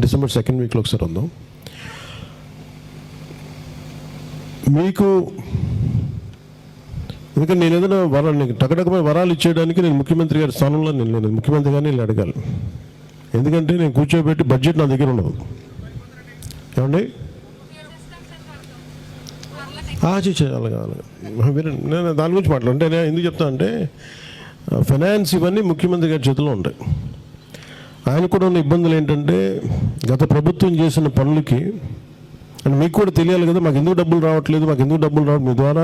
December 2nd వీక్లో ఒకసారి వద్దాం. మీకు ఎందుకంటే నేను ఏదైనా నీకు టకటకమైన వరాలు ఇచ్చేయడానికి నేను ముఖ్యమంత్రి గారి స్థానంలో నేను ముఖ్యమంత్రి గారిని వెళ్ళి అడగాలి. ఎందుకంటే నేను కూర్చోబెట్టి బడ్జెట్ నా దగ్గర ఉండదు. ఏమండి అలాగే నేను దాని గురించి మాట్లాడు. నేను ఎందుకు చెప్తాను అంటే ఫైనాన్స్ ఇవన్నీ ముఖ్యమంత్రి గారి చేతిలో ఉంటాయి. ఆయన కూడా ఉన్న ఇబ్బందులు ఏంటంటే గత ప్రభుత్వం చేసిన పనులకి అని మీకు కూడా తెలియాలి కదా, మాకు ఎందుకు డబ్బులు రావట్లేదు, మాకు ఎందుకు డబ్బులు రావట్లేదు, మీ ద్వారా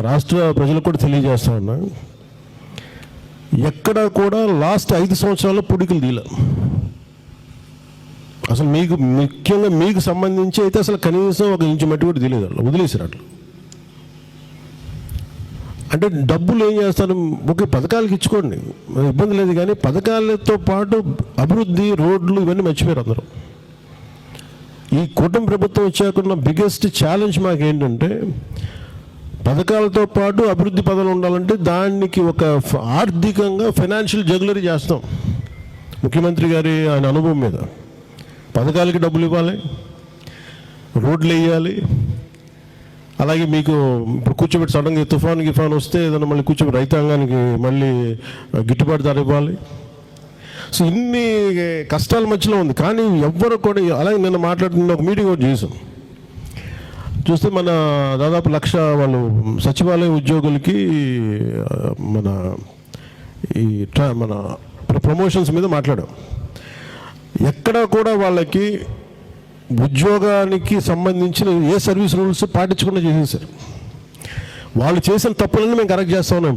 రాష్ట్ర ప్రజలకు కూడా తెలియజేస్తా ఉన్నా. ఎక్కడ కూడా లాస్ట్ 5 సంవత్సరాల్లో పుడికలు తీయలే. అసలు మీకు ముఖ్యంగా మీకు సంబంధించి అయితే అసలు కనీసం 1 ఇంచు మట్టి కూడా తెలియదు, అట్లా వదిలేసారు. అట్లా అంటే డబ్బులు ఏం చేస్తారు, ఒకే పథకాలకి ఇచ్చుకోండి, ఇబ్బంది లేదు, కానీ పథకాలతో పాటు అభివృద్ధి, రోడ్లు ఇవన్నీ మర్చిపోయారు అందరూ. ఈ కూటమి ప్రభుత్వం వచ్చాకున్న బిగ్గెస్ట్ ఛాలెంజ్ మాకు ఏంటంటే పథకాలతో పాటు అభివృద్ధి పదాలు ఉండాలంటే దానికి ఒక ఆర్థికంగా ఫైనాన్షియల్ జగ్లరీ చేస్తాం. ముఖ్యమంత్రి గారి ఆయన అనుభవం మీద పథకాలకి డబ్బులు ఇవ్వాలి, రోడ్లు వేయాలి, అలాగే మీకు ఇప్పుడు కూర్చోబెట్టి సడన్గా గిఫాన్ వస్తే ఏదైనా మళ్ళీ కూర్చోబెట్టి రైతాంగానికి మళ్ళీ గిట్టుబాటు ధర ఇవ్వాలి. సో ఇన్ని కష్టాల మధ్యలో ఉంది. కానీ ఎవ్వరు కూడా అలాగే నిన్న మాట్లాడుతున్న ఒక మీటింగ్ ఒకటి చేసాం. చూస్తే మన దాదాపు 1,00,000 వాళ్ళు సచివాలయ ఉద్యోగులకి మన ప్రమోషన్స్ మీద మాట్లాడాం. ఎక్కడ కూడా వాళ్ళకి ఉద్యోగానికి సంబంధించిన ఏ సర్వీస్ రూల్స్ పాటించకుండా చేసేసారు. వాళ్ళు చేసిన తప్పులన్నీ మేము కరెక్ట్ చేస్తా ఉన్నాం.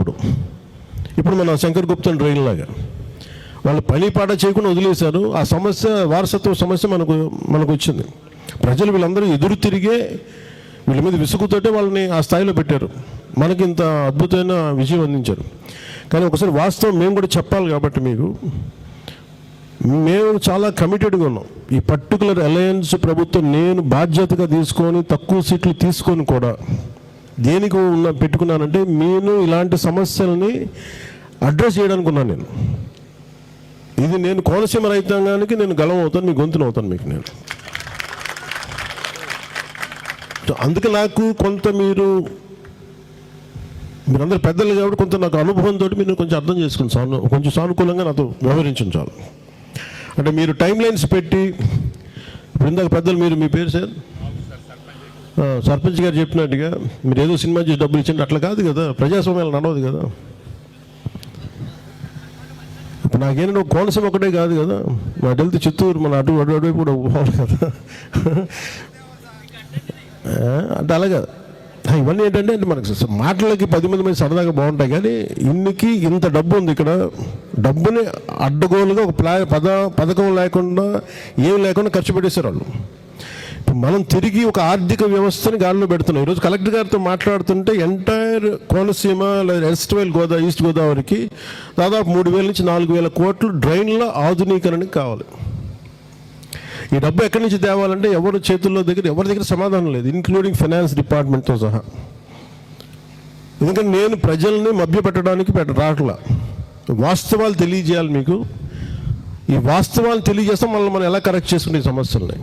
ఇప్పుడు మన శంకర్ గుప్తా ట్రైన్ లాగా వాళ్ళు పని పాట చేయకుండా వదిలేశారు. ఆ సమస్య వారసత్వ సమస్య మనకు వచ్చింది. ప్రజలు వీళ్ళందరూ ఎదురు తిరిగే వీళ్ళ మీద విసుగుతోటే వాళ్ళని ఆ స్థాయిలో పెట్టారు, మనకి ఇంత అద్భుతమైన విజయం అందించారు. కానీ ఒకసారి వాస్తవం మేము కూడా చెప్పాలి కాబట్టి మేము చాలా కమిటెడ్గా ఉన్నాం. ఈ పర్టికులర్ అలయన్స్ ప్రభుత్వం నేను బాధ్యతగా తీసుకొని తక్కువ సీట్లు తీసుకొని కూడా దేనికి పెట్టుకున్నానంటే నేను ఇలాంటి సమస్యలని అడ్రస్ చేయడానికి ఉన్నాను. నేను కోనసీమ రైతాంగానికి నేను గలం అవుతాను, మీ గొంతును అవుతాను మీకు నేను. అందుకే నాకు కొంత మీరందరూ పెద్దలు కాబట్టి కొంత నాకు అనుభవంతో మీరు కొంచెం అర్థం చేసుకుని కొంచెం సానుకూలంగా నాతో వ్యవహరించండి చాలు. అంటే మీరు టైం లైన్స్ పెట్టి ఇప్పుడు ఇందాక పెద్దలు మీ పేరు సార్ సర్పంచ్ గారు చెప్పినట్టుగా మీరు ఏదో సినిమా చేసి డబ్బులు ఇచ్చండి అట్లా కాదు కదా, ప్రజాస్వామ్యాలు నడవదు కదా. ఇప్పుడు నాకేంటంటే కోనసీమ ఒకటే కాదు కదా, మా వెళ్తే చిత్తూరు మన అటువైపు కూడా పోవాలి కదా. అంటే అలాగా ఇవన్నీ ఏంటంటే మనకు మాటలకి 10 మంది సరదాగా బాగుంటాయి, కానీ ఇన్నికి ఇంత డబ్బు ఉంది ఇక్కడ. డబ్బుని అడ్డగోలుగా ఒక పథకం లేకుండా ఏం లేకుండా ఖర్చు పెట్టేశారు వాళ్ళు. ఇప్పుడు మనం తిరిగి ఒక ఆర్థిక వ్యవస్థని గాలిలో పెడుతున్నాం. ఈరోజు కలెక్టర్ గారితో మాట్లాడుతుంటే ఎంటైర్ కోనసీమ లేదా ఈస్ట్ గోదావరికి దాదాపు 3,000 నుంచి 4,000 కోట్లు డ్రైన్ల ఆధునీకరణకి కావాలి. ఈ డబ్బు ఎక్కడి నుంచి తేవాలంటే ఎవరి దగ్గర సమాధానం లేదు, ఇంక్లూడింగ్ ఫైనాన్స్ డిపార్ట్మెంట్తో సహా. ఎందుకంటే నేను ప్రజల్ని మభ్యపెట్టడానికి రావట్లా, వాస్తవాలు తెలియజేయాలి మీకు. ఈ వాస్తవాలు తెలియజేస్తాం మనం ఎలా కరెక్ట్ చేసుకునే సమస్యలని.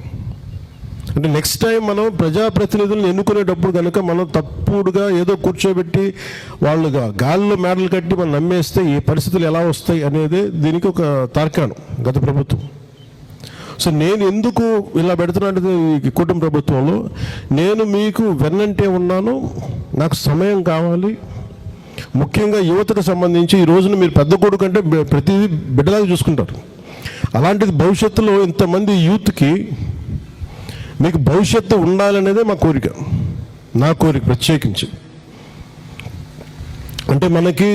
అంటే నెక్స్ట్ టైం మనం ప్రజాప్రతినిధులను ఎన్నుకునేటప్పుడు కనుక మనం తప్పుడుగా ఏదో కూర్చోబెట్టి వాళ్ళుగా గాల్లో మేడలు కట్టి మనం నమ్మేస్తే ఈ పరిస్థితులు ఎలా వస్తాయి అనేది దీనికి ఒక తార్కాణం గత ప్రభుత్వం. సో నేను ఎందుకు ఇలా పెడుతున్నట్టు ఈ కుటుంబ ప్రభుత్వంలో నేను మీకు వెన్నంటే ఉన్నాను. నాకు సమయం కావాలి, ముఖ్యంగా యువతకు సంబంధించి. ఈ రోజున మీరు పెద్ద కొడుకు అంటే ప్రతిదీ బిడ్డలాగా చూసుకుంటారు. అలాంటిది భవిష్యత్తులో ఇంతమంది యూత్కి మీకు భవిష్యత్తు ఉండాలనేదే నా కోరిక ప్రత్యేకించి. అంటే మనకి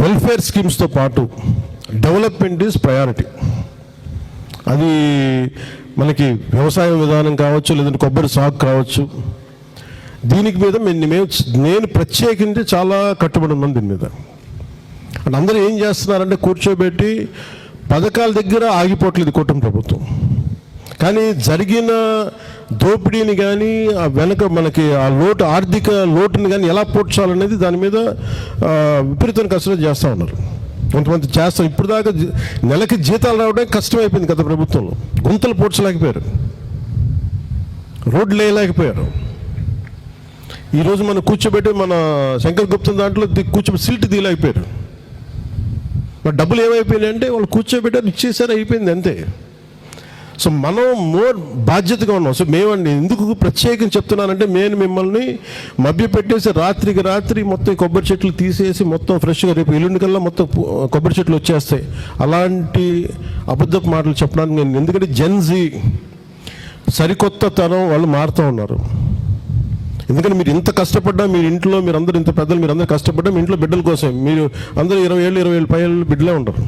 వెల్ఫేర్ స్కీమ్స్తో పాటు డెవలప్మెంట్ ఈజ్ ప్రయారిటీ. అది మనకి వ్యవసాయ విధానం కావచ్చు, లేదంటే కొబ్బరి సాగు కావచ్చు. దీనికి మీద నేను ప్రత్యేకించి చాలా కట్టుబడి ఉన్నాను దీని మీద. అంటే అందరూ ఏం చేస్తున్నారంటే కూర్చోబెట్టి పథకాల దగ్గర ఆగిపోవట్లేదు కూటమి ప్రభుత్వం, కానీ జరిగిన దోపిడీని కానీ ఆ వెనక మనకి ఆ ఆర్థిక లోటుని కానీ ఎలా పూడ్చాలనేది దాని మీద విపరీతమైన కసరత్తు చేస్తూ ఉన్నారు. కొంతమంది చేస్తాం. ఇప్పుడు దాకా నెలకి జీతాలు రావడం కష్టమైపోయింది గత ప్రభుత్వంలో. గుంతలు పూడ్చలేకపోయారు, రోడ్లు వేయలేకపోయారు. ఈరోజు మనం కూర్చోబెట్టి మన శంకర్ గుప్తం దాంట్లో కూర్చోబెట్టి సిల్ట్ తీయలేకపోయారు. మరి డబ్బులు ఏమైపోయినాయంటే వాళ్ళు కూర్చోబెట్టారు, ఇచ్చేసారు, అయిపోయింది అంతే. సో మనం మోర్ బాధ్యతగా ఉన్నాం. సో మేమండి ఎందుకు ప్రత్యేకంగా చెప్తున్నానంటే, నేను మిమ్మల్ని మభ్యపెట్టేసి రాత్రికి రాత్రి మొత్తం కొబ్బరి చెట్లు తీసేసి మొత్తం ఫ్రెష్గా రేపు ఎల్లుండి కల్లా మొత్తం కొబ్బరి చెట్లు వచ్చేస్తాయి అలాంటి అబద్ధపు మాటలు చెప్పడానికి నేను, ఎందుకంటే జెన్జీ సరికొత్త తరం వాళ్ళు మారుతూ ఉన్నారు. ఎందుకంటే మీరు ఇంత కష్టపడ్డా, మీరు ఇంట్లో మీరందరూ ఇంత పెద్దలు మీరందరూ కష్టపడ్డా మీ ఇంట్లో బిడ్డల కోసం మీరు అందరూ 20 ఏళ్ళు 20 ఏళ్ళు పైన బిడ్డలే ఉంటారు.